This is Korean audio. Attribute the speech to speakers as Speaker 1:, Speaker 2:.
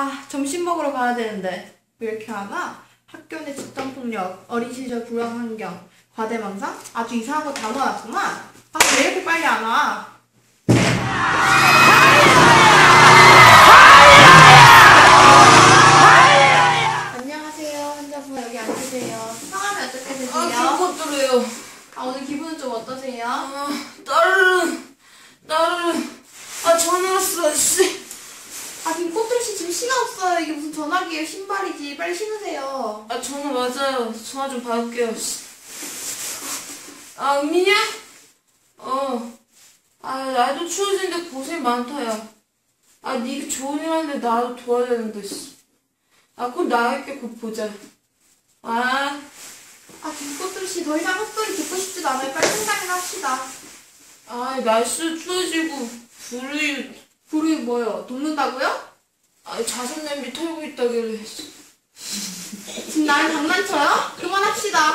Speaker 1: 아, 점심 먹으러 가야 되는데 왜 이렇게 안 와? 학교 내 집단폭력, 어린 시절 불안 환경, 과대망상? 아주 이상한 거 다 모아놨구만. 아, 왜 이렇게 빨리 안 와? 안녕하세요, 환자분. 여기 앉으세요. 성함이 어떻게 되세요?
Speaker 2: 김꽃들이에요.
Speaker 1: 오늘 기분은 좀 어떠세요?
Speaker 2: 전화 왔어, 씨.
Speaker 1: 김꽃들 씨 지금 신호 없어요. 이게 무슨 전화기예요? 신발이지. 빨리 신으세요.
Speaker 2: 전화 맞아요. 전화 좀 받을게요, 씨. 은민이야? 날도 추워지는데 고생이 많다, 야. 니가 좋은 일 하는데 나도 도와야 되는데, 씨. 그럼 나갈게, 곧 보자.
Speaker 1: 김꽃들 씨 더 이상 헛소리 듣고 싶지도 않아요. 빨리 생각이나 합시다.
Speaker 2: 날씨도 추워지고,
Speaker 1: 불이 뭐요? 돕는다고요?
Speaker 2: 자선 냄비 털고 있다길래.
Speaker 1: 지금 나랑 장난쳐요? 그만합시다.